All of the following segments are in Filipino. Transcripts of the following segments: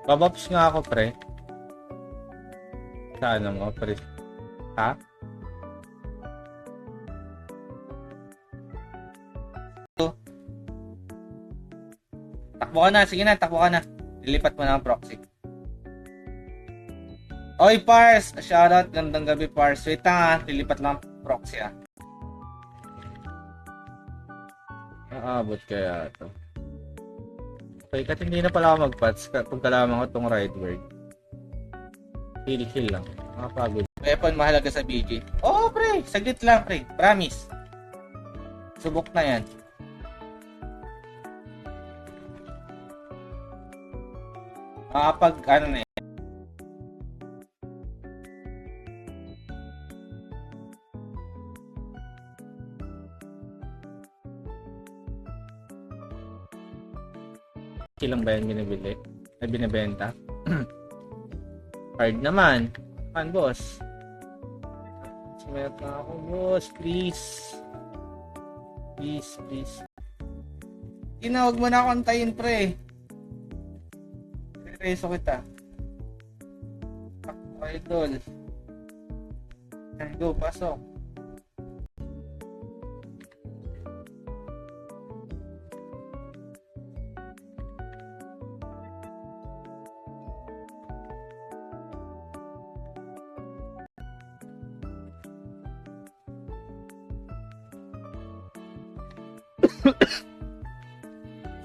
Babaps nga ako, pre. Sa ano mo, pre? Ha? Takbo ka na. Sige na, takbo ka na. Lilipat mo na ang proxy. Oy, Pars! Shoutout. Gandang gabi, Pars. Wait lang ha. Lilipat lang ang proxy ha. Aabot kaya ito. Okay, kat hindi na pala ako mag-pats kung kalaman ko itong right word. Kill lang. Nakapagod. Weapon mahalaga sa BG. Oo, pre. Saglit lang, pre. Promise. Subok na yan. Makapag, ano na yan. Ilang ba yan binibili? Ay, binibenta? Hard naman. Kan, boss? Sumayat na ako, boss. Please. Please. Tinawag mo na ako antayin, pre. Reso kita. Ako, idol. Go, pasok.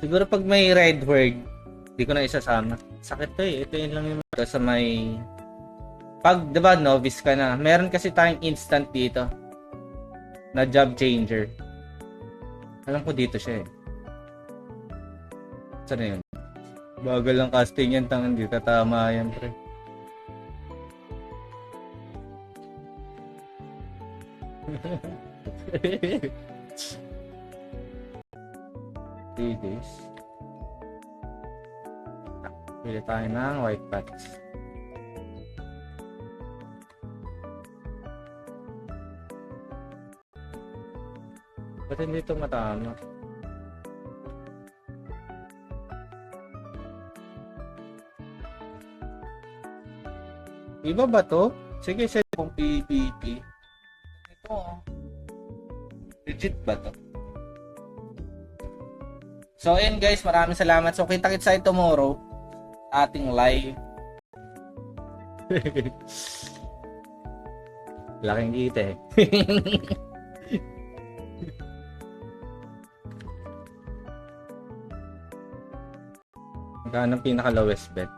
Siguro pag may red word, di ko na isasama. Sakit to eh. Ito yun lang yung sa may... Pag, diba, novice ka na, meron kasi tayong instant dito na job changer. Alam ko dito siya eh. Saan na yun? Bagal lang casting yan, tangan dito. Tama yan, pre. Three days. Pili tayo ng white patch. Ba't hindi ito matama? Iba ba to? Sige, set kong PPP. Ito oh. Legit ba to? So, ayun guys, maraming salamat. So, kita-kits tayo tomorrow. Ating live. Laking kita eh. Magkano ang pinaka-lowest bet?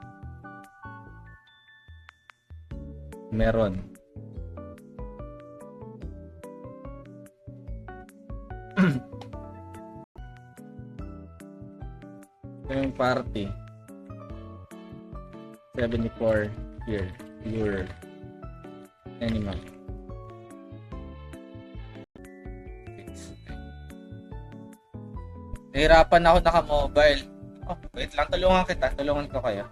Meron. Yung party 74 here your animal. Nahirapan ako naka-mobile. Oh, wait lang, tulungan ko kaya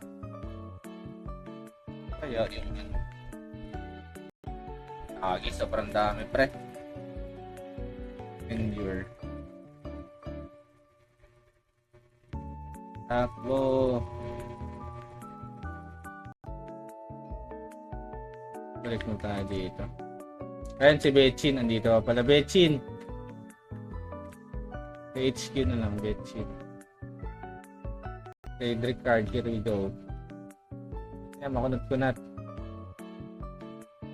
yung sobrang dami pre. Endure. Takbo. Balik mo tayo dito. Ayan si Betchin. Andito pa pala. Betchin. Sa HQ na lang. Betchin. Cedric card. Here we go. Ayan, makunat-kunat.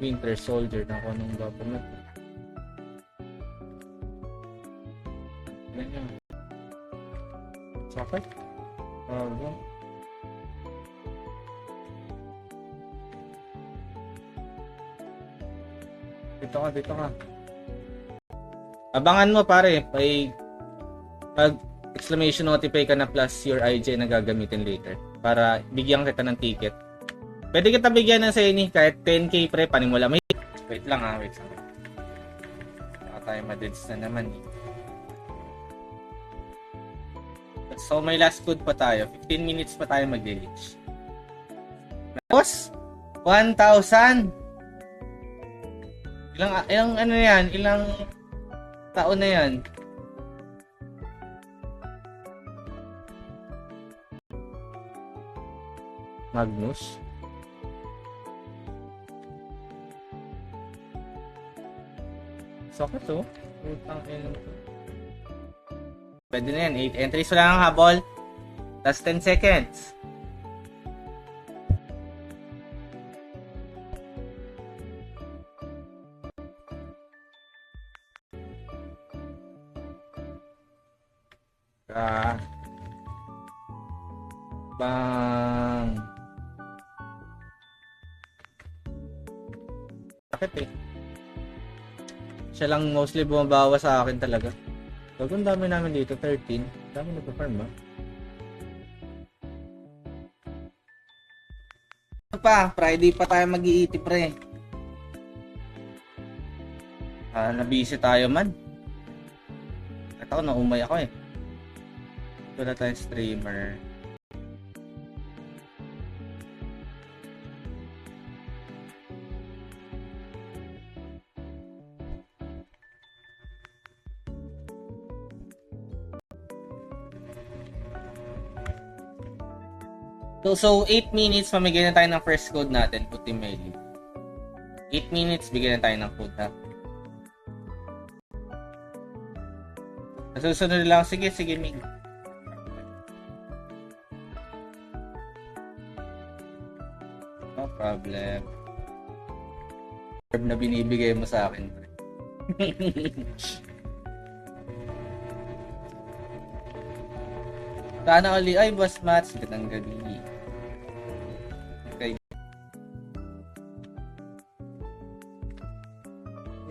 Winter Soldier. Nakuha ng government. Ayan yun. Sakit. Problem. Dito ka. Abangan mo pare, pag exclamation notify ka na plus your IJ na gagamitin later para bigyan kita ng ticket. Pwede kita bigyan ng seni kahit 10k pre, panimula may. Wait lang. Baka tayo madeds na naman eh. So may last code pa tayo. 15 minutes pa tayo mag-delete. Boss, 1,000. Ilang ano yan? Ilang taon na yan? Magnus. Sakit to. Putang ina to. Pwede na yan. 8 entries wala nang habol. Last 10 seconds. Bang. Sakit eh. Siya lang mostly bumabawa sa akin talaga. Ang dami namin dito, 13. Dami nagpa-farm ba? Friday pa tayo mag-iiti pre. Nabisi tayo man. At ako, naumay ako eh. Wala tayong streamer. So 8 minutes, mamigay na tayo ng first code natin, puti Meli. 8 minutes, bigyan na tayo ng code ha. Nasusunod lang, sige, Mig. No problem. Na binibigay mo sa akin. Sana uli, ay boss Mats, gandang gabi. Okay.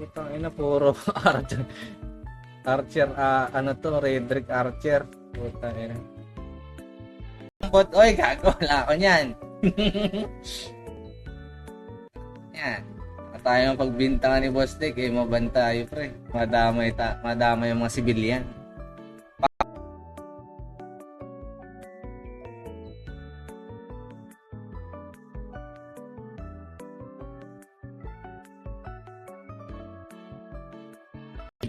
Itang ina, puro Archer, ano to, Redrick Archer. Putang ina. Bot, oy, gago, wala ako niyan. Yan. At tayo pagbintangan ni Boss Dick, eh, mabanta tayo, pre. Madamay yung mga sibilyan.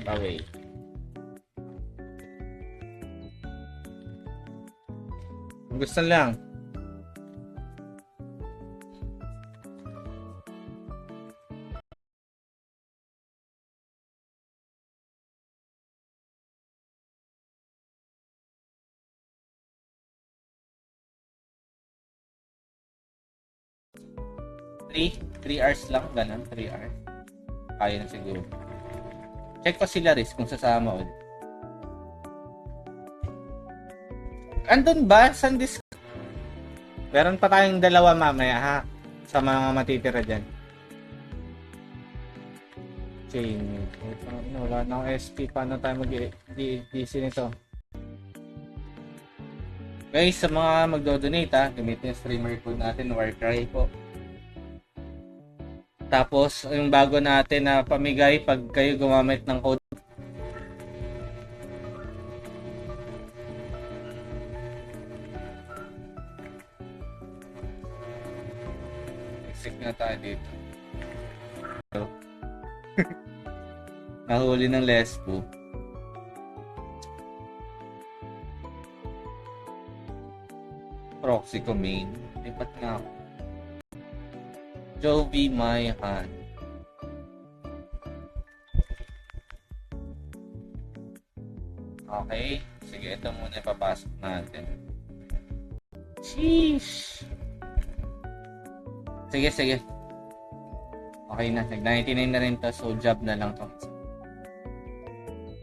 Away. Gusto lang. Three hours lang, ganun, 3 hours. Kaya na siguro. Check ko sila Riz kung sasama ulit. Andun ba? Saan Meron pa tayong dalawa mamaya ha. Sa mga matitira dyan. Chain. Wala na akong SP. Paano tayo mag-DC nito? Guys, sa mga magdo-donate ha, gamitin yung streamer code natin, Warcry po. Tapos, yung bago natin na pamigay pag kayo gumamit ng code. Exit na tayo dito. Nahuli ng Lesbo. Proxy ko main. Lipat nga ako. Jovi my hand. Okay. Sige, ito muna ipapasok natin. Sheesh. Sige. Okay na. Nag-99 na rin to. So, job na lang to.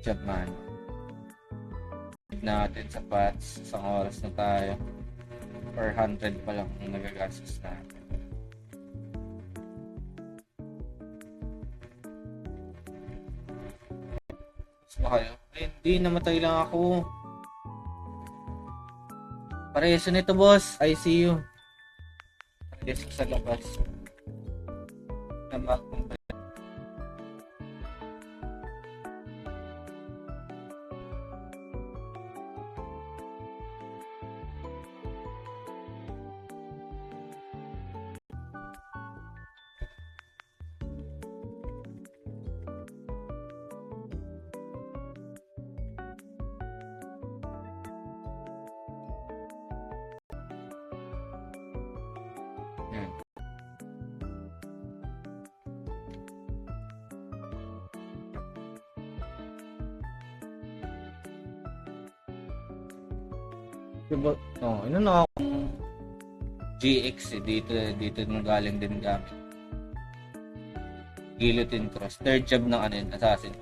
Job man. Natin sa patch. Isang oras na tayo. 400 pa lang ang nagagastos natin. Ba kayo? Ay, hindi, namatay lang ako. Pareso nito, boss. I see you. Pareso sa labas. Namakong Yan. Diba? Oh, ano na akong GX dito nung galing din gamit. Guillotine Cross. Third job ng Assassin.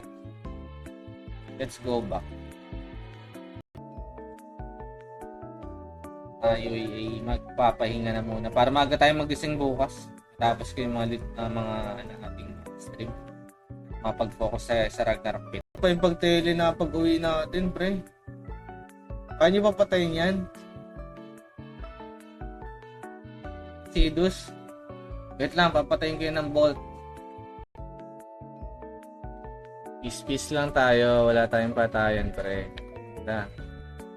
Let's go back. Tayo ay magpapahinga na muna para maaga tayo magising bukas. Tapos ko yung mga ating stream. Mapag-focus sa Ragnarok Pit. Pa yung pag-tele na pag-uwi natin, pre. Kaya nyo pa patayin yan? Si Idus. Wait lang, papatayin kayo ng bolt. Peace lang tayo. Wala tayong patayan, pre. Wala.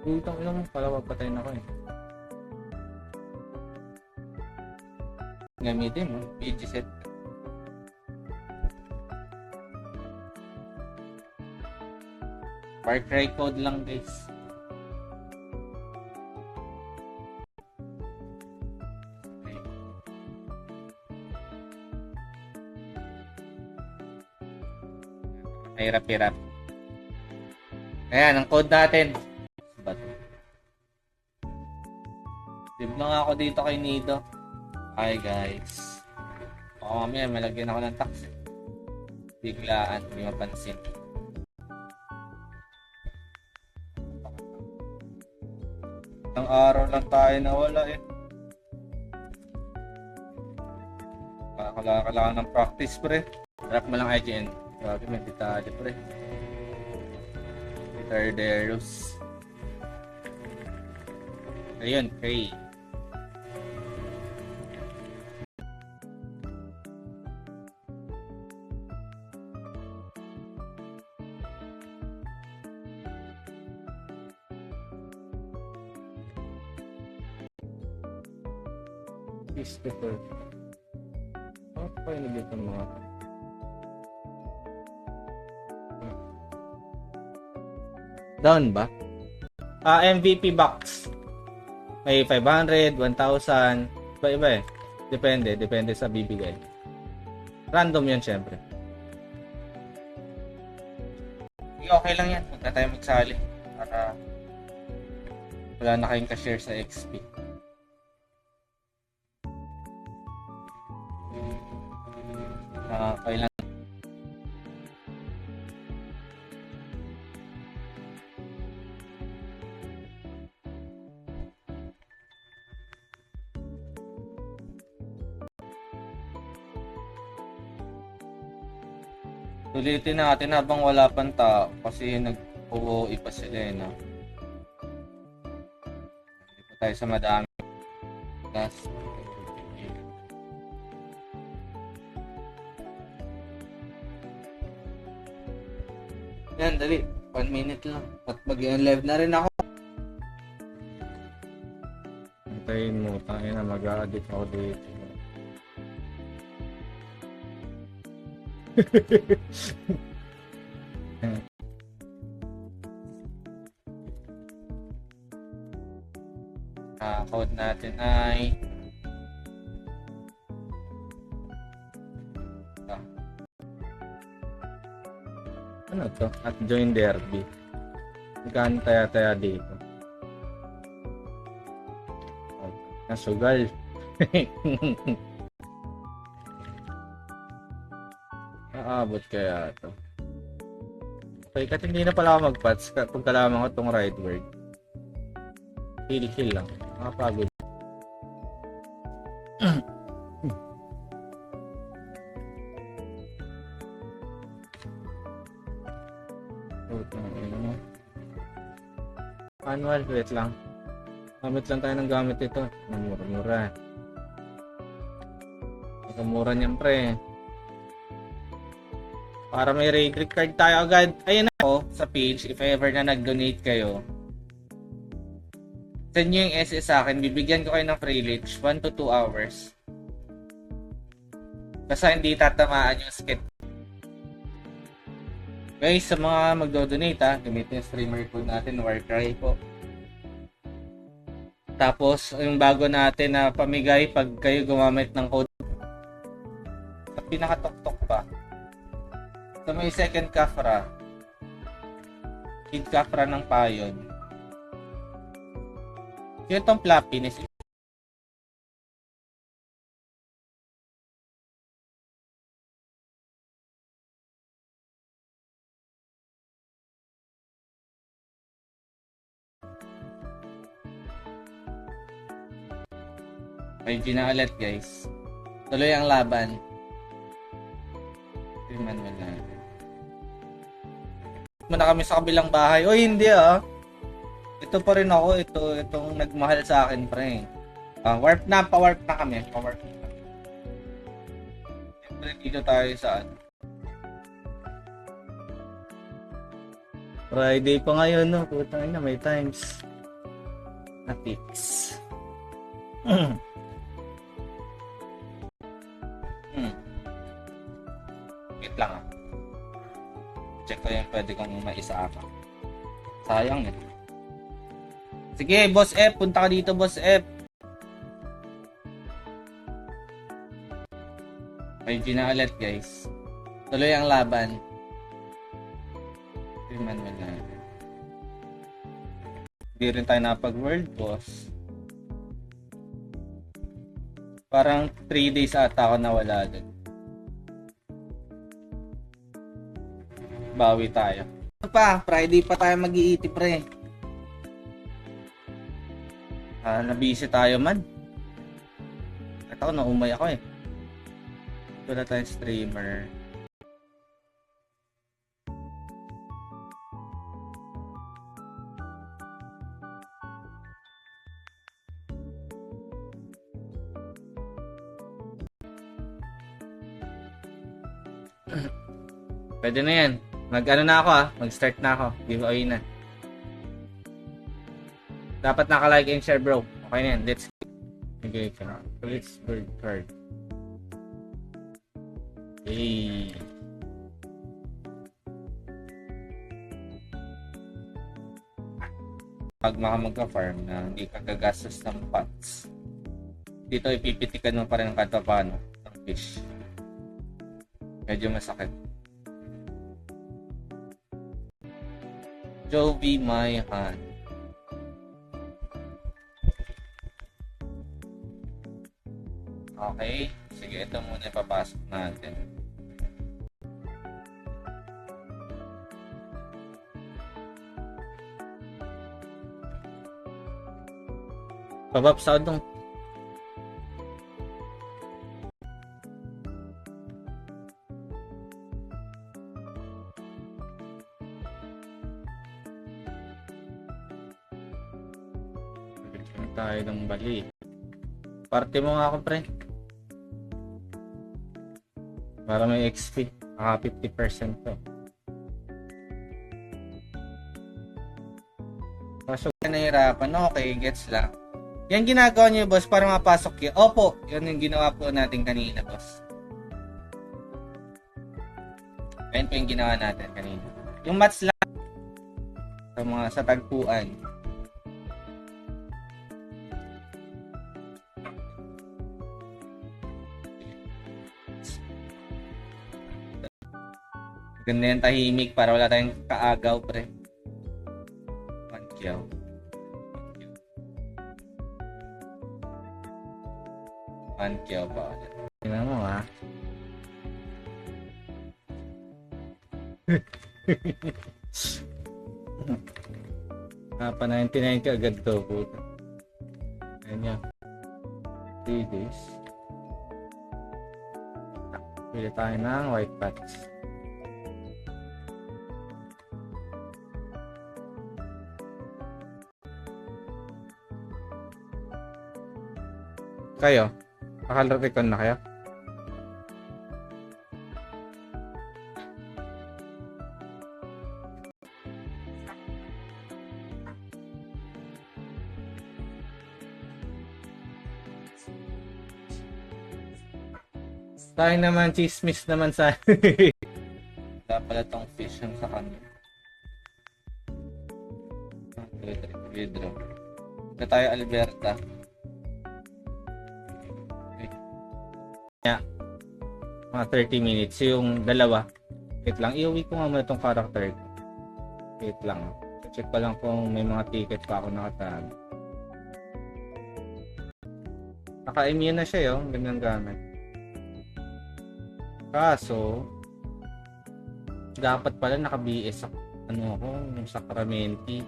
Utang ina mo, pala papatayin ako eh. Gamitin mo, PG set. Far Cry code lang, guys. Hirap. Ayan, ang code natin. Save lang ako dito kay Nido. Hi guys. Baka mamaya malagyan ako ng tax. Biglaan, hindi mapansin. Isang araw lang tayo nawala eh. Kailangan ng practice, pre. Harap mo lang IGN. Grabe, may detalye, pre. Tarderos. Ayun, Kay. Christopher. Ano pa yung nagito mga? Down ba? MVP box. May 500, 1,000. Iba eh. Depende sa bibigay. Random yan syempre. Okay lang yan. Huwag na tayo magsali. Para wala na kayong ka-share sa XP. Okay lang. Ulitin natin habang wala pang tao kasi nag-uwi pa sila eh, no? Hindi pa tayo sa madami. Last. Yan, dali. 1 minute lang. At mag-live na rin ako. Antayin mo. Tayo na mag-a-addict ako dito. Code natin ay ano to? At join derby. Magkano taya dito? Nasugal. Aabot kaya ito. Okay, kasi hindi na pala ako mag-pats kung kalaman ko itong right word. Kill lang. Makapagod. Manual, wait lang. Gamit lang tayo ng gamit ito. Mura-mura. Mura niyan, pre. Para may raid card tayo agad. Ayun ako sa page. If ever na nag-donate kayo, send nyo yung SS sa akin. Bibigyan ko kayo ng free leech. 1 to 2 hours. Basta hindi tatamaan yung skit. Guys, sa mga magdo-donate gamitin yung streamer code natin, Warcry po. Tapos, yung bago natin na pamigay pag kayo gumamit ng code. Sa pinakatuktok pa. Sa may second kafra. Feed kafra ng payon. Yung itong flappiness. May na ulit guys. Tuloy ang laban. Manual na. Muna kami sa kabilang bahay. O hindi ah. Ito pa rin ako. Itong nagmahal sa akin pre. Warp na. Pa-warp na kami. Pa-warp na kami. Siyempre dito tayo sa Friday pa ngayon no. Putang ina may times. Natix. Wait lang ah. Check ko yung pwede kong maisama. Sayang eh. Sige, Boss F. Punta ka dito, Boss F. 5G na ulit, guys. Tuloy ang laban. Manual na. Hindi rin tayo napag-world boss. Parang 3 days ata ako nawala dun. Bawi tayo. Ano pa? Friday pa tayo mag-iiti pre. Nabisi tayo man. At ako naumay ako eh. Wala tayong streamer. Pwede na yan. Mag-ano na ako mag-start na ako. Giveaway na. Dapat naka-like and share bro. Okay na yan. Let's go. Okay ka. Let's bird card. Hey. Pag magka-farm na hindi ka gagastos ng pots. Dito ipipitikan mo pa rin kahit paano ng fish. Medyo masakit. Jovi my hand. Okay. Sige, ito muna ipapasok natin. Pabab sound dong. Tayo ng bali. Parte mo nga ako pre. Para may XP. Naka 50% to. Pasok na nahirapan. Okay, gets lang. Yan ginagawa niyo boss para mapasok yun. Opo, yun yung ginawa po natin kanina boss. Ayun po yung ginawa natin kanina. Yung mats lang sa mga sa tagpuan. Ganda yung tahimik para wala tayong kaagaw pre. Pankyaw. Pankyaw pa ulit. Tingnan mo ha. Pa 99 ka agad to puta. Ayun yan. 3 days. Pili tayo ng white patch. Kayo? Nakal-recon na kayo? Tayo naman, chismis naman sa... Wala pala tong fish yung sa kanya. Withdraw. Na tayo Alberta. Okay. Yeah. Mga 30 minutes. Yung dalawa. Wait lang. Iuwi ko nga muna itong character. Wait lang. Check pa lang kung may mga ticket pa ako nakatag. Naka-immune na siya yun. Ganyang gamit. Kaso, dapat pala naka-BS ako. Ano ako? Yung Sacramenti.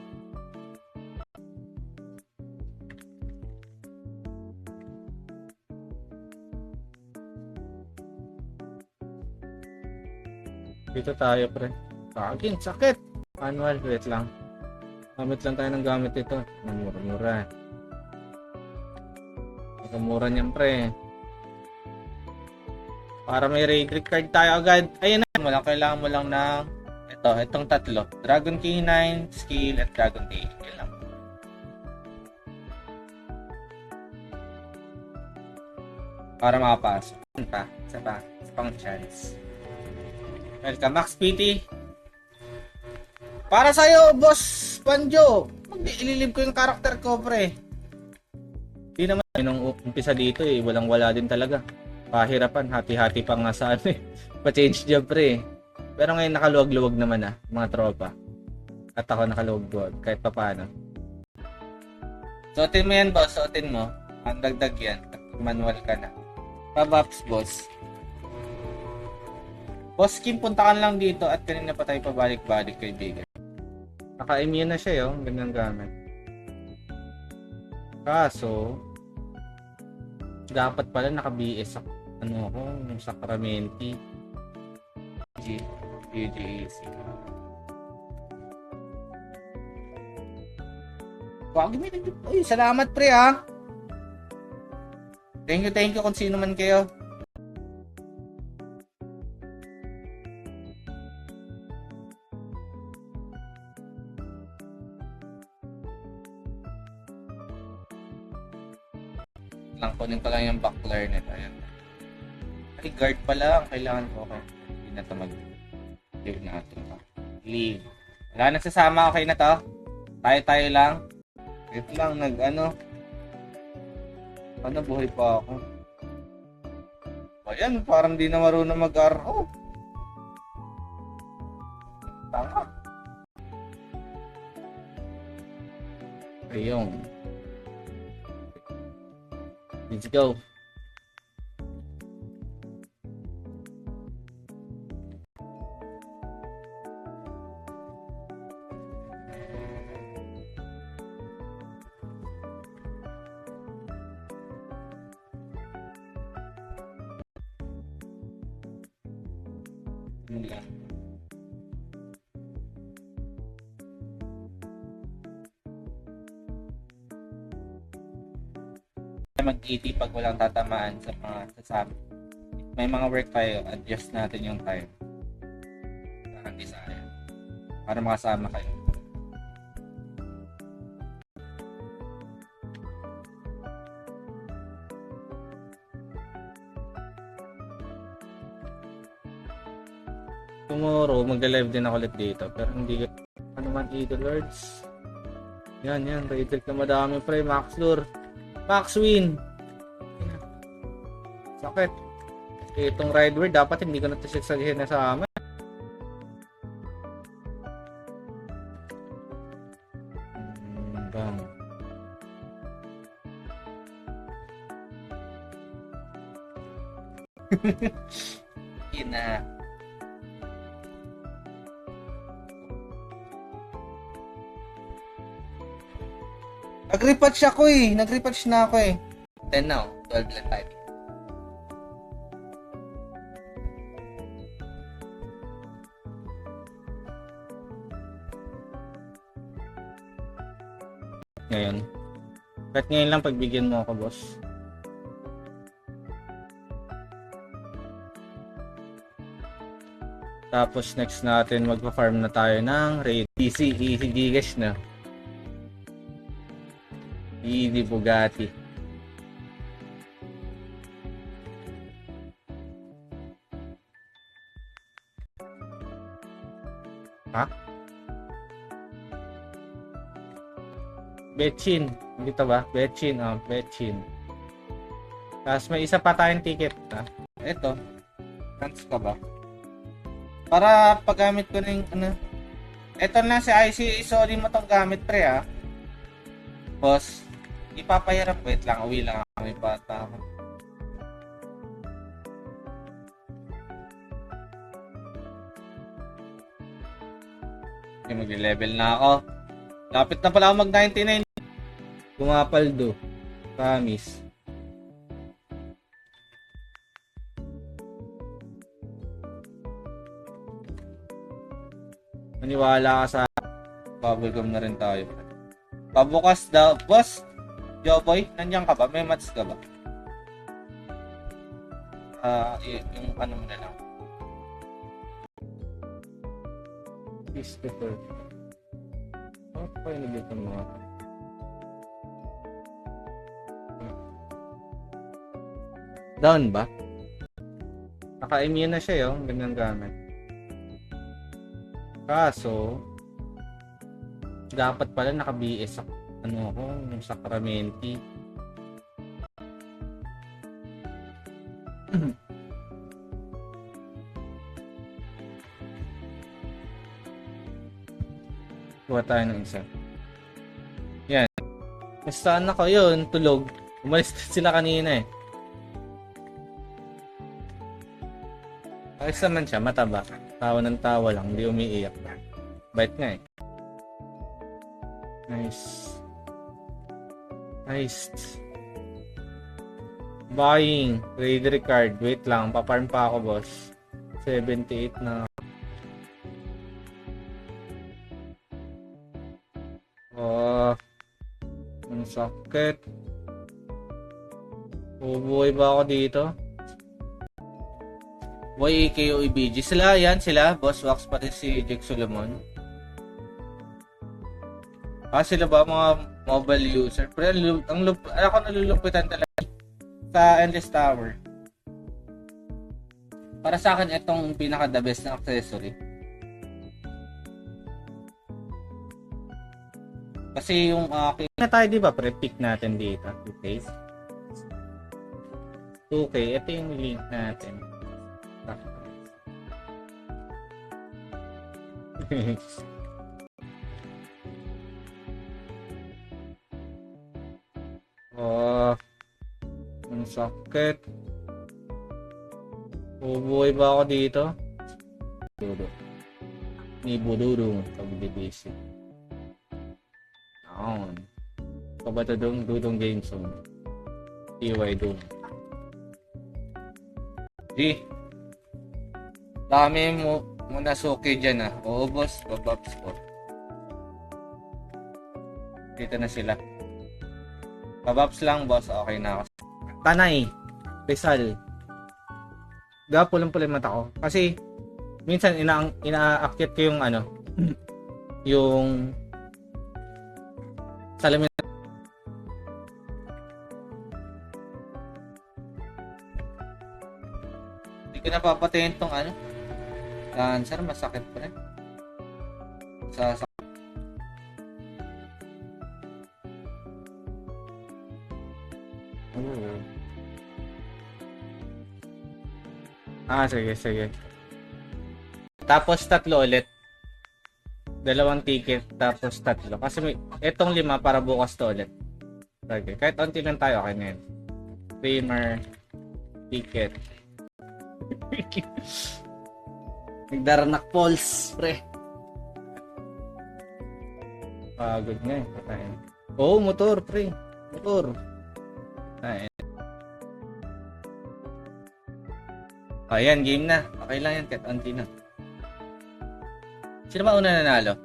Dito tayo, pre. Again, sakit! Manual, wait lang. Gamit lang tayo ng gamit ito. Mura-mura. Mura niyan, pre. Para may raid card tayo agad. Ayun na. Kailangan mo lang ng itong tatlo. Dragon K9, Skill, at Dragon K8. Yan lang. Para makapasok. Isa pang chance. Welcome, Max PT. Para sa'yo, Boss Banjo. Ililib ko yung karakter ko, pre. Di naman. Nung umpisa dito walang-wala din talaga. Pahirapan, hati-hati pa nga sa pa-change job, pre. Pero ngayon nakaluwag-luwag naman mga tropa. At ako nakaluwag-luwag, kahit pa paano. Suotin mo yan, boss. Suotin mo. Ang dagdag yan. Manual ka na. Pabaps, boss. Boss Kim, punta ka lang dito at kanina pa tayo pabalik-balik, kaibigan. Naka-immune na siya, yung ganyang gamit. Kaso, dapat pala naka-BS ako. Ano ako? Yung Sacramenti. GGAC. Wag mo. Uy, salamat, pre, ha. Thank you kung sino man kayo. Lang kunin ko lang yung backler nito. Ayan. Ay, guard pala ang kailangan ko. Okay. Hindi na ito mag-leave natin. Leave. Wala nagsasama. Okay na to. Tayo lang. Ito lang buhay pa ako. Ayan, parang di na marunong mag-RO. Tanga. Ayun. Let's go. Mag-80 pag walang tatamaan sa mga sasama. May mga work tayo, adjust natin yung time. Parang di sayang. Para makasama kayo. Tomorrow, magla-live din ako ulit dito. Pero hindi ano man, Eagle Lords. Yan, raid na madami, pre. Max Lure. Max win. Sakit. Itong Rideware dapat hindi ko na ito sasagihin na sa amin. Bang. Ina. Nag-repatch ako Nag-repatch na ako 10 now. 12 lang tayo. Ngayon. Kahit ngayon lang pagbigyan mo ako, boss. Tapos next natin magpa-farm na tayo ng raid. Easy gigas na. Easy Bugatti. Ha? Betchin. Dito ba? Betchin, Betchin. Tapos may isa pa tayong ticket. Ito. Chance ka ba? Para paggamit ko na yung ano. Ito na si IC. Sorry mo tong gamit pre Boss. Ipapahirap. Wait lang. Uwi lang ako. May bata ako. Okay, mag-level na ako. Lapit na pala ako mag-99. Pumapaldo. Promise. Maniwala ka sa bubblegum na rin tayo. Pabukas daw. Boss, Joboy, nandiyan ka ba? May mats ka ba? Yung ano mo na lang. Christopher. Okay, nagito mga. Down ba? Naka-immune na siya yung ganyang gamit. Kaso, dapat pala naka-BS ako. Ano ako, yung Sacramenti. Kuha tayo ng isa. Yan. Basta na ko yun, tulog. Umalis sila kanina Ayos naman siya, mataba. Tawa ng tawa lang, hindi umiiyak. Bait nga Nice. Nice. Buying. Raider card. Wait lang, paparm pa ako, boss. 78 na. Ang sakit. Bubuhay ba ako dito? YAKOEBG. Sila, sila. Boss Wax pati si Jake Solomon. Sila ba mga mobile user? Pero ako nalulupitan talaga sa Endless Tower. Para sa akin, itong pinaka-the best na accessory. Kasi yung na tayo, di ba? Pre-pick natin dito. 2K. 2K. Ito yung link natin. Ang sakit. Bubuhay ba ako dito? Ni Budurong pag-dibisi. Aon. Kabatadong Dudong Game Zone. TY Dong. Dami mo muna suki dyan Oo boss, babaps ko. Dito na sila. Babaps lang boss, okay na ako. Tanay, Rizal. Pulang-pula yung mata ko. Kasi minsan ina-active ko yung yung salamin. Hindi ko napapatayin tong cancer, masakit pa rin. Sige. Tapos 3 ulit. 2 ticket, tapos 3. Kasi itong 5 para bukas to ulit. Okay. Kahit onti lang tayo, okay na yun. Streamer, ticket. Nagdaranak Pulse, pre. Pagod nga patayin. Motor, pre. Motor. Ayan, game na. Okay lang yan, kahit onti na. Sino ba una nanalo?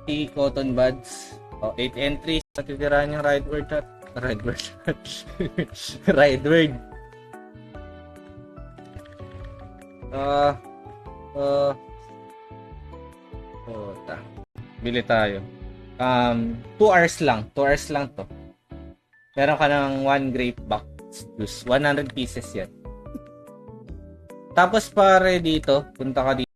Si Cotton Buds. 8 entries. Natitirahan yung ride word. Ride word. Bili tayo. 2 hours lang. 2 hours lang to. Meron ka ng 1 grape box. 100 pieces yan. Tapos pare dito, punta ka dito.